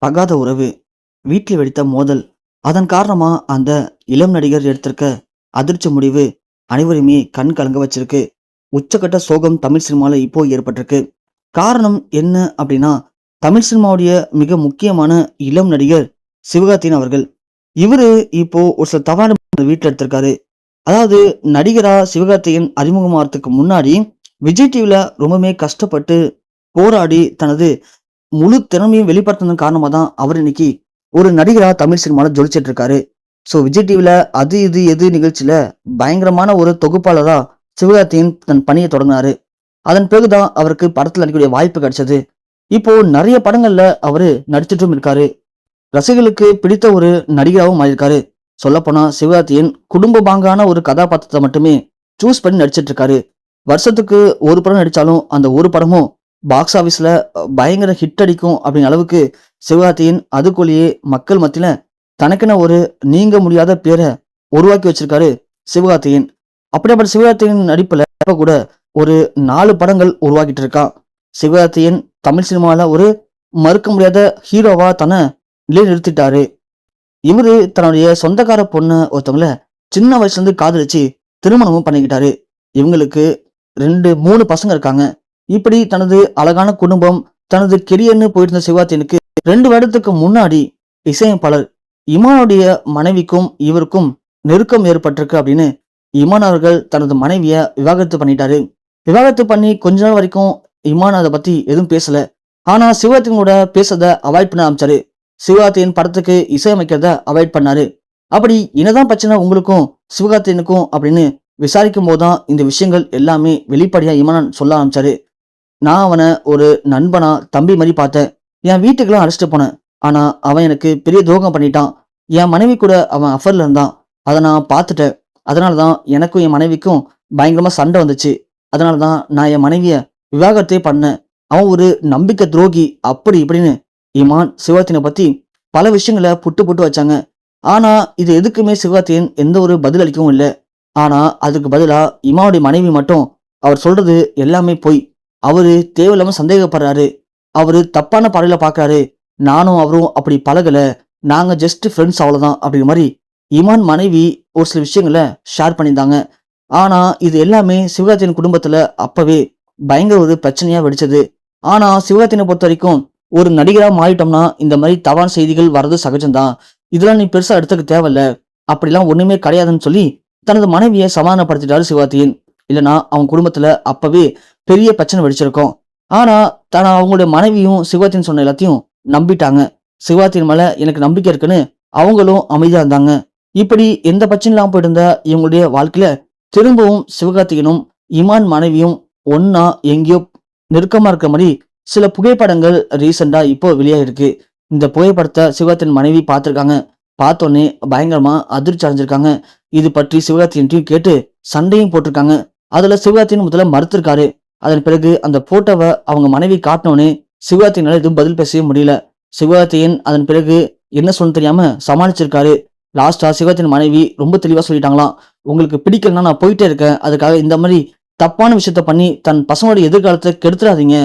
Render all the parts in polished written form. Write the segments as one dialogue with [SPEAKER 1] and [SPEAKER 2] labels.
[SPEAKER 1] தகாத உறவு, வீட்டில் வெடித்த மோதல், அதன் காரணமா அந்த இளம் நடிகர் எடுத்திருக்க அதிர்ச்சி முடிவு அனைவரையுமே கண் கலங்க வச்சிருக்கு. உச்சக்கட்ட சோகம் தமிழ் சினிமால இப்போ ஏற்பட்டிருக்கு. காரணம் என்ன அப்படின்னா, தமிழ் சினிமாவுடைய மிக முக்கியமான இளம் நடிகர் சிவகார்த்திகேயன் அவர்கள். இவரு இப்போ ஒரு சில தவறான வீட்டில் எடுத்திருக்காரு. அதாவது நடிகரா சிவகார்த்திகேயன் அறிமுகமாகறதுக்கு முன்னாடி விஜய் டிவில ரொம்பவுமே கஷ்டப்பட்டு போராடி தனது முழு திறமையும் வெளிப்படுத்தினதன் காரணமா தான் அவர் இன்னைக்கு ஒரு நடிகரா தமிழ் சினிமால ஜொலிச்சிட்டு இருக்காரு. ஸோ விஜய் டிவில அது இது எது நிகழ்ச்சியில பயங்கரமான ஒரு தொகுப்பாளரா சிவகார்த்திகேயன் தன் பணியை தொடங்கினாரு. அதன் பிறகுதான் அவருக்கு படத்துல நடிக்கக்கூடிய வாய்ப்பு கிடைச்சது. இப்போ நிறைய படங்கள்ல அவரு நடிச்சிட்டும் இருக்காரு. ரசிகர்களுக்கு பிடித்த ஒரு நடிகராகவும் மாறியிருக்காரு. சொல்லப்போனா சிவகார்த்திகேயன் குடும்ப பாங்கான ஒரு கதாபாத்திரத்தை மட்டுமே சூஸ் பண்ணி நடிச்சிட்டு இருக்காரு. வருஷத்துக்கு ஒரு படம் நடிச்சாலும் அந்த ஒரு படமும் பாக்ஸ் ஆபீஸ்ல பயங்கர ஹிட் அடிக்கும் அப்படிங்கிற அளவுக்கு சிவகார்த்திகேயன் அதுக்குள்ளேயே மக்கள் மத்தியில தனக்கென ஒரு நீங்க முடியாத பேரை உருவாக்கி வச்சிருக்காரு சிவகார்த்திகேயன். அப்படிப்பட்ட சிவகார்த்திகேயன் நடிப்புல இப்ப கூட ஒரு 4 படங்கள் உருவாக்கிட்டு இருக்கான். சிவகார்த்திகேயன் தமிழ் சினிமால ஒரு மறுக்க முடியாத ஹீரோவா தன்னை நிலைநிறுத்திட்டாரு. இவரு தன்னுடைய சொந்தக்கார பொண்ணு ஒருத்தவங்கள சின்ன வயசுல இருந்து காதலிச்சு திருமணமும் பண்ணிக்கிட்டாரு. இவங்களுக்கு 2, 3 பசங்க இருக்காங்க. இப்படி தனது அழகான குடும்பம், தனது கெரியர்னு போயிட்டு இருந்த சிவகார்த்திகேயனுக்கு 2 வருடத்துக்கு முன்னாடி இசையமைப்பாளர் இமானுடைய மனைவிக்கும் இவருக்கும் நெருக்கம் ஏற்பட்டிருக்கு அப்படின்னு இமான் அவர்கள் தனது மனைவிய விவாகரத்து பண்ணிட்டாரு. விவாகரத்து பண்ணி கொஞ்ச நாள் வரைக்கும் இமான் அதை பத்தி எதுவும் பேசல. ஆனா சிவகார்த்திகேயனோட பேசுறத அவாய்ட் பண்ண ஆரம்பிச்சாரு. சிவகார்த்திகேயன் படத்துக்கு இசையமைக்கிறத அவாய்ட் பண்ணாரு. அப்படி என்னதான் பிரச்சனை உங்களுக்கும் சிவகார்த்திகேயனுக்கும் அப்படின்னு விசாரிக்கும் போதுதான் இந்த விஷயங்கள் எல்லாமே வெளிப்படையா இமான் சொல்ல ஆரம்பிச்சாரு. நான் அவனை ஒரு நண்பனா தம்பி மாதிரி பார்த்தேன். என் வீட்டுக்கெல்லாம் அழைச்சிட்டு போனேன். ஆனா அவன் எனக்கு பெரிய துரோகம் பண்ணிட்டான். என் மனைவி கூட அவன் அஃபர்ல இருந்தான். அதை நான் பார்த்துட்டேன். அதனாலதான் எனக்கும் என் மனைவிக்கும் பயங்கரமா சண்டை வந்துச்சு. அதனாலதான் நான் என் மனைவிய விவாகரத்தே பண்ணேன். அவன் ஒரு நம்பிக்கை துரோகி அப்படி இப்படின்னு இமான் சிவகார்த்திகேயனை பத்தி பல விஷயங்களை புட்டு புட்டு வச்சாங்க. ஆனா இது எதுக்குமே சிவகார்த்திகேயன் எந்த ஒரு பதில் அளிக்கவும் இல்லை. ஆனா அதுக்கு பதிலா இமானுடைய மனைவி மட்டும் அவர் சொல்றது எல்லாமே பொய். அவரு தேவையில்லாம சந்தேகப்படுறாரு. அவரு தப்பான பார்வையில பாக்குறாரு. நானும் அவரும் அப்படி பழகல. நாங்க ஜஸ்ட் ஃப்ரெண்ட்ஸ் அவ்வளவுதான் அப்படிங்கிற மாதிரி இமான் மனைவி ஒரு சில விஷயங்களை ஷேர் பண்ணியிருந்தாங்க. ஆனா இது எல்லாமே சிவகார்த்திகேயன் குடும்பத்துல அப்பவே பயங்கர ஒரு பிரச்சனையா வெடிச்சது. ஆனா சிவகார்த்திகேயனை பொறுத்த வரைக்கும் ஒரு நடிகரா மாறிட்டோம்னா இந்த மாதிரி தவறான செய்திகள் வர்றது சகஜம்தான். இதெல்லாம் நீ பெருசா எடுத்துக்க தேவையில்ல. அப்படிலாம் ஒண்ணுமே கிடையாதுன்னு சொல்லி தனது மனைவியை சமாதானப்படுத்திட்டாரு சிவகார்த்திகேயன். இல்லைன்னா அவங்க குடும்பத்துல அப்பவே பெரிய பிரச்சனை வெடிச்சிருக்கும். ஆனா அவங்களுடைய மனைவியும் சிவகார்த்திகேயன் சொன்ன எல்லாத்தையும் நம்பிட்டாங்க. சிவகார்த்திகேயன் மேல எனக்கு நம்பிக்கை இருக்குன்னு அவங்களும் அமைதியா இருந்தாங்க. இப்படி எந்த பிரச்சனையும் இல்லாம போயிட்டு இருந்த இவங்களுடைய வாழ்க்கையில திரும்பவும் சிவகார்த்திகேயனும் இமான் மனைவியும் ஒன்னா எங்கேயோ நெருக்கமா இருக்கிற மாதிரி சில புகைப்படங்கள் ரீசெண்டா இப்போ வெளியாயிருக்கு. இந்த புகைப்படத்தை சிவகார்த்திகேயன் மனைவி பார்த்திருக்காங்க. பார்த்தோன்னே பயங்கரமா அதிர்ச்சி அடைஞ்சிருக்காங்க. இது பற்றி சிவகார்த்திகேயன் கேட்டு சண்டையும் போட்டிருக்காங்க. அதுல சிவகார்த்திகேயன் முதல்ல மறுத்திருக்காரு. அதன் பிறகு அந்த போட்டோவை அவங்க மனைவி காட்டினோடனே சிவகார்த்திகேயனால எதுவும் பதில் பேசவே முடியல. சிவகார்த்திகேயன் அதன் பிறகு என்ன சொல்ல தெரியாம சமாளிச்சிருக்காரு. லாஸ்டா சிவகார்த்திகேயன் மனைவி ரொம்ப தெளிவா சொல்லிட்டாங்களாம், உங்களுக்கு பிடிக்கலன்னா நான் போயிட்டே இருக்கேன். அதுக்காக இந்த மாதிரி தப்பான விஷயத்த பண்ணி தன் பசங்களோட எதிர்காலத்தை கெடுத்துடாதீங்க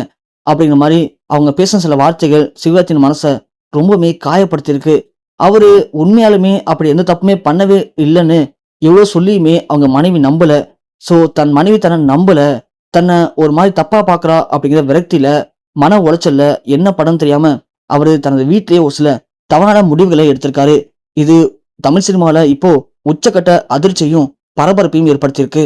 [SPEAKER 1] அப்படிங்கிற மாதிரி அவங்க பேசின சில வார்த்தைகள் சிவகார்த்திகேயன் மனசை ரொம்பவுமே காயப்படுத்தியிருக்கு. அவரு உண்மையாலுமே அப்படி எந்த தப்புமே பண்ணவே இல்லைன்னு எவ்வளவு சொல்லியுமே அவங்க மனைவி நம்பல. சோ தன் மனைவி தன்னை நம்பல, தன்னை ஒரு மாதிரி தப்பா பாக்குறா அப்படிங்கிற விரக்தியில மன உளைச்சல்ல என்ன படம் தெரியாம அவரு தனது வீட்டிலேயே ஒரு சில தவறான முடிவுகளை எடுத்திருக்காரு. இது தமிழ் சினிமால இப்போ உச்சக்கட்ட அதிர்ச்சியும் பரபரப்பையும் ஏற்படுத்தியிருக்கு.